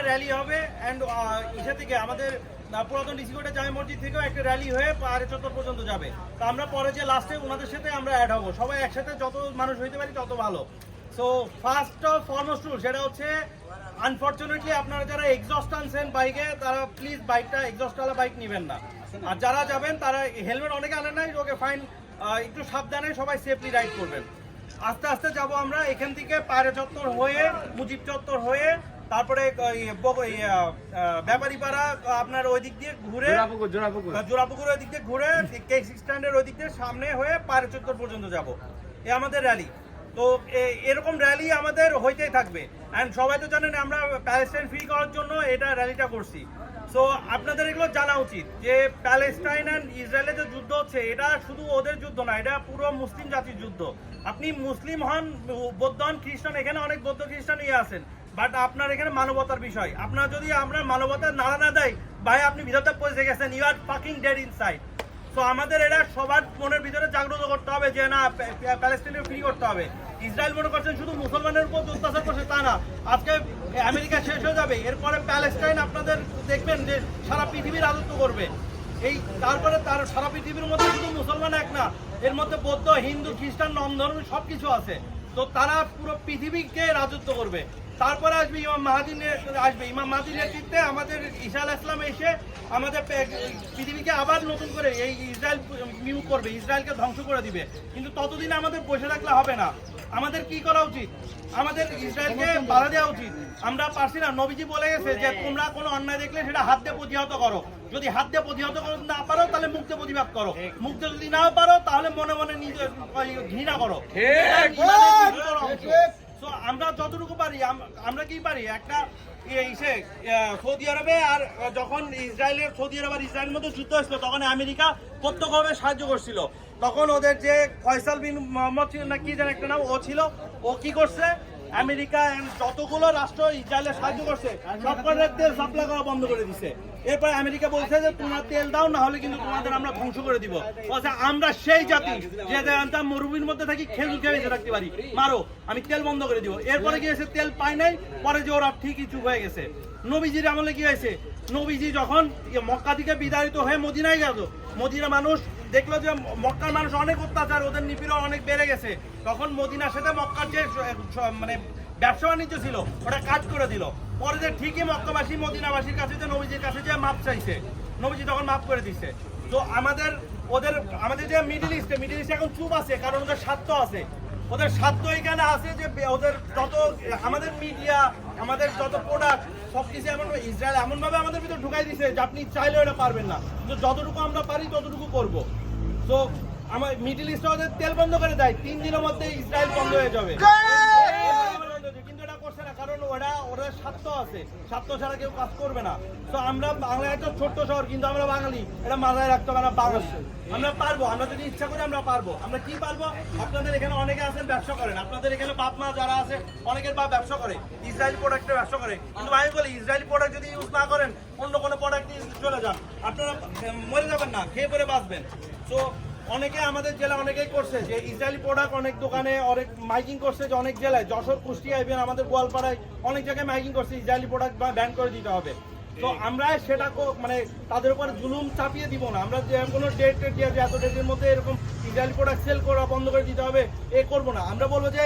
Rally হবে and ইসে থেকে আমাদের পুরাতন ডিসিকোটা জামে মসজিদ থেকেও একটা র্যালি হয়ে পাহাড়ে চত্বর পর্যন্ত যাবে। তো আমরা পরে যে লাস্টে ওনাদের সাথে আমরা অ্যাড হবো, সবাই একসাথে যত মানুষ হইতে পারি তত ভালো। So first of foremost rule সেটা হচ্ছে, আনফর্চুনেটলি আপনারা যারা এক্সস্ট আনছেন বাইকে, তারা প্লিজ বাইকটা এক্সস্টওয়ালা বাইক নেবেন না। আর যারা যাবেন তারা হেলমেট অনেকে আনেন নাই, ওকে ফাইন, একটু সাবধানে সবাই সেফলি রাইড করবেন। আস্তে আস্তে যাব আমরা এখান থেকে পায়রা চত্বর হয়ে মুজিব চত্বর হয়ে তারপরে ব্যাপারীপাড়া আপনার ওই দিক দিয়ে ঘুরে জোড়াপুকুর ওই দিক দিয়ে ঘুরে কেক স্ট্যান্ডের ওই দিক দিয়ে সামনে হয়ে পায়রা চত্বর পর্যন্ত যাব। এ আমাদের র্যালি। তো এরকম র্যালি আমাদের হইতেই থাকবে। অ্যান্ড সবাই তো জানেন আমরা প্যালেস্টাইন ফ্রি করার জন্য এটা র্যালিটা করছি। সো আপনাদের এগুলো জানা উচিত যে প্যালেস্টাইন অ্যান্ড ইসরায়েলের যে যুদ্ধ হচ্ছে, এটা শুধু ওদের যুদ্ধ না, এটা পুরো মুসলিম জাতির যুদ্ধ। আপনি মুসলিম হন, বৌদ্ধ হন, খ্রিস্টান, এখানে অনেক বৌদ্ধ খ্রিস্টান আছেন, বাট আপনার এখানে মানবতার বিষয়। আপনার যদি আমরা মানবতার নাড়া না দেয়, ভাই আপনি ভিতরটা পৌঁছে গেছেন, you are fucking dead inside. তো আমাদের এটা সবার মনের ভিতরে জাগ্রত করতে হবে যে না, প্যালেস্টাইনে ফ্রি করতে হবে। ইসরায়েল মনে করছেন শুধু মুসলমানের উপর অত্যাচার করছে, তা না। আজকে আমেরিকা শেষ হয়ে যাবে, এরপরে প্যালেস্টাইন আপনাদের দেখবেন যে সারা পৃথিবীর রাজত্ব করবে। তারপরে তার সারা পৃথিবীর মধ্যে শুধু মুসলমান এক না, এর মধ্যে বৌদ্ধ, হিন্দু, খ্রিস্টান, ধর্ম সবকিছু আছে। তো তারা পুরো পৃথিবীকে রাজত্ব করবে। তারপরে আসবে ইমাম মাহাদি, আসবে ইমাম মাহাদির নেতৃত্বে আমাদের ঈসা আলাইহিস সালাম এসে আমাদের পৃথিবীকে আবার নতুন করে এই ইসরায়েল মিউ করবে, ইসরায়েলকে ধ্বংস করে দিবে। কিন্তু ততদিন আমাদের বসে থাকলে হবে না। আমাদের কি করা উচিত? আমাদের ইসরায়েলকে বাধা দেওয়া উচিত। আমরা পারছি না। নবীজি বলে গেছে যে তোমরা কোনো অন্যায় দেখলে সেটা হাত দিয়ে প্রতিহত করো। যদি হাত দিয়ে প্রতিহত করতে না পারো তাহলে মুখ দিয়ে প্রতিবাদ করো। মুখ দিয়ে যদি না পারো তাহলে মনে মনে নিজে ঘৃণা করো। আমরা যতটুকু পারি, আমরা কি পারি, একটা সৌদি আরবে আর যখন সৌদি আরব আর ইসরায়েলের মধ্যে যুদ্ধ হয়েছিল, তখন আমেরিকা প্রত্যক্ষভাবে সাহায্য করছিল। তখন ওদের যে ফয়সাল বিন মোহাম্মদ ছিল না কি যেন একটা নাম, ও ছিল, ও কি করছে, আমেরিকা যতগুলো রাষ্ট্র ইসরায়েলের সাহায্য করছে সবকটার তেল সাপ্লাই করা বন্ধ করে দিছে। এরপর আমেরিকা বলছে যে তোমরা তেল দাও, না হলে কিন্তু তোমাদের আমরা ধ্বংস করে দিব। বলছে আমরা সেই জাতি যে মরুভূমির মধ্যে থাকি, খেজুর খেয়ে বেঁচে থাকতে পারি, মারো, আমি তেল বন্ধ করে দিব। এরপরে গিয়েছে তেল পায় নাই, পরে যে ওরা ঠিকই চুপ হয়ে গেছে। নবীজির আমলে কি হয়েছে, নবীজি যখন মক্কা থেকে বিতাড়িত হয়ে মদিনায় গেল, মদিনা মানুষ দেখলো যে মক্কার মানুষ অনেক অত্যাচার, ওদের নিপীড়ন অনেক বেড়ে গেছে, তখন মদিনার সাথে মক্কার যে মানে ব্যবসা বাণিজ্য ছিল ওটা কাজ করে দিল। পরে যে ঠিকই মক্কাবাসী মদিনাবাসীর কাছে যে নবীজির কাছে যে মাপ চাইছে, নবীজি তখন মাপ করে দিচ্ছে। তো আমাদের যে মিডিল ইস্টে এখন চুপ আছে, কারণ ওদের স্বার্থ আছে। ওদের স্বার্থ এখানে আছে যে ওদের যত আমাদের মিডিয়া, আমাদের যত প্রোডাক্ট সবকিছু এমন ইসরায়েল এমনভাবে আমাদের ভিতরে ঢুকাই দিছে যে আপনি চাইলেও এটা পারবেন না। কিন্তু যতটুকু আমরা পারি ততটুকু করবো। তো আমার মিডিল ইস্টে ওদের তেল বন্ধ করে দেয়, 3 দিনের মধ্যে ইসরায়েল বন্ধ হয়ে যাবে। কিন্তু এটা করছে না, কারণ ওরা স্বার্থ আছে, স্বার্থ ছাড়া কেউ কাজ করবে না। তো আমরা বাংলা একটা ছোট্ট শহর, কিন্তু আমরা বাঙালি, এটা মাথায় রাখতে হবে। আমরা বাঙালি, আমরা পারবো, আমরা যদি ইচ্ছা করি আমরা পারবো। আমরা কি পারবো? আপনাদের এখানে অনেকে আছেন ব্যবসা করেন, আপনাদের এখানে বাপ মা যারা আছে অনেকের বাপ ব্যবসা করে, ইসরায়েলি প্রোডাক্টের ব্যবসা করে। কিন্তু আমি বলি ইসরায়েলি প্রোডাক্ট যদি ইউজ না করেন, অন্য কোনো প্রোডাক্ট নিয়ে চলে যান, আপনারা মরে যাবেন না, খেয়ে পরে বাঁচবেন। তো অনেকে আমাদের জেলা অনেকেই করছে যে ইসরায়েলি প্রোডাক্ট অনেক দোকানে অনেক মাইকিং করছে, যে অনেক জেলায়, যশোর, কুষ্টিয়া, ইভেন আমাদের গোয়ালপাড়ায় অনেক জায়গায় মাইকিং করছে ইসরায়েলি প্রোডাক্ট ব্যান করে দিতে হবে। তো আমরা সেটা মানে তাদের উপর জুলুম চাপিয়ে দিব না। আমরা যে কোনো ডেট দিয়ে যে এত ডেটের মধ্যে এরকম ইসরায়েলি প্রোডাক্ট সেল করা বন্ধ করে দিতে হবে করবো না। আমরা বলবো যে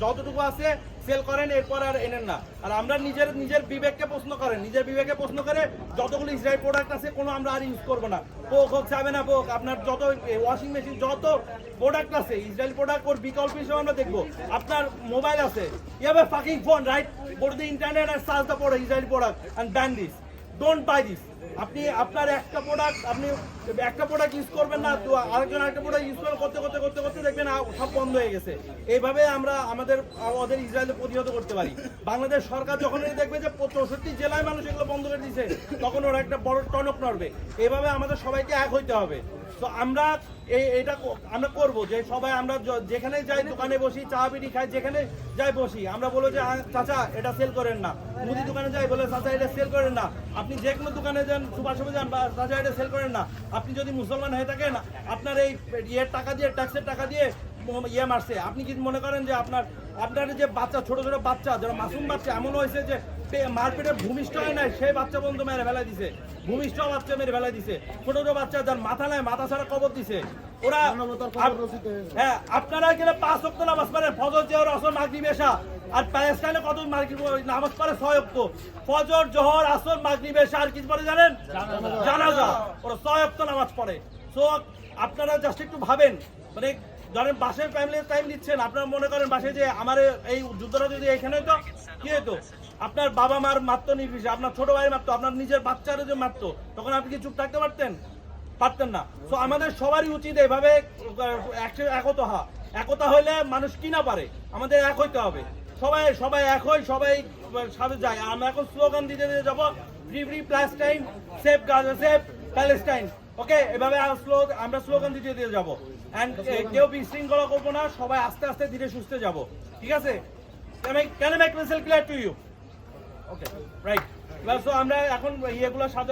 যতটুকু আছে সেল করেন, এরপর আর এনেন না। আর আমরা নিজের বিবেককে প্রশ্ন করেন, নিজের বিবেকে প্রশ্ন করে যতগুলো ইসরায়েল প্রোডাক্ট আছে কোনো আমরা আর ইউজ করবো না। পোক হোক, যাবে না পোক, আপনার যত ওয়াশিং মেশিন, যত প্রোডাক্ট আছে ইসরায়েল প্রোডাক্ট, ওর বিকল্প হিসেবে আমরা দেখবো। আপনার মোবাইল আছে, you have a fucking phone, right? Go to the internet and search the product, Israel product, and ban this. Don't buy this. আপনি আপনার একটা প্রোডাক্ট ইউজ করবেন না, তো আরেকজন আরেকটা প্রোডাক্ট ইউজ করতে দেখবেন সব বন্ধ হয়ে গেছে। এইভাবে আমরা ওদের ইসরায়েলে প্রতিহত করতে পারি। বাংলাদেশ সরকার যখন দেখবে যে 64 জেলায় মানুষ এগুলো বন্ধ করে দিচ্ছে, তখন ওরা একটা বড় টনক নড়বে। এইভাবে আমাদের সবাইকে এক হইতে হবে। তো আমরা এটা আমরা করবো যে সবাই আমরা যেখানে যাই, দোকানে বসি, চা বিড়ি খাই, যেখানে যাই বসি, আমরা বলো যে চাচা এটা সেল করেন না। মুদি দোকানে যাই, বলে চাচা এটা সেল করেন না। আপনি যে কোনো দোকানে যান, সুপারশপে যান, বা চাচা এটা সেল করেন না। আপনি যদি মুসলমান হয়ে থাকেন, আপনার এই টাকা দিয়ে, ট্যাক্সের টাকা দিয়ে মারছে, আপনি কি মনে করেন যে আপনার যে বাচ্চা, ছোট ছোট বাচ্চা যারা মাসুম বাচ্চা, এমন হয়েছে যে মারপিটে ভূমিষ্ঠ হয় নাই সেই বাচ্চা বন্ধু মেরে ফেলা দিছে, ভূমিষ্ঠ বাচ্চা মেরে ফেলা দিছে, ছোট ছোট বাচ্চা যার মাথা নাই মাথা ছাড়া কবর দিছে ওরা। হ্যাঁ, আপনারা গেলে 5 ওয়াক্ত নামাজ পড়েন, ফজর জোহর আসর মাগরিব এশা। আর প্যালেস্টাইনে কত মাগরিব নামাজ পড়ে? 6 ওয়াক্ত, ফজর জোহর আসর মাগরিব এশা। আর কি পড়ে জানেন? জানাজা। ওরা 6 ওয়াক্ত নামাজ পড়ে। সো আপনারা জাস্ট একটু ভাবেন, মানে ধরেন বাসের ফ্যামিলির টাইম দিচ্ছেন, আপনারা মনে করেন বাসে যে আমার এই যুদ্ধটা যদি এখানে হতো কি হতো, আপনার বাবা মার মারতো নির্বিশেষে, আপনার ছোট ভাই মারতো, আপনার নিজের বাচ্চারও যে মারতো, তখন আপনি কি চুপ থাকতে পারতেন? পারতেন না। তো আমাদের সবারই উচিত এভাবে একতা হইলে মানুষ কি না পারে, আমাদের এক হইতে হবে। সবাই সবাই এক হই, সবাই সাথে যায়। আমরা এখন স্লোগান দিতে দিতে যাবো, free free Palestine, safe Gaza, safe Palestine. Okay, এভাবে আমরা স্লোগান দিতে দিয়ে যাবো। অ্যান্ড কেউ বিশৃঙ্খলা করবো না, সবাই আস্তে আস্তে ধীরে সুস্থে যাবো, ঠিক আছে? Can I make myself clear to you? Okay, right. So আমরা এখন ইয়েগুলো সাজা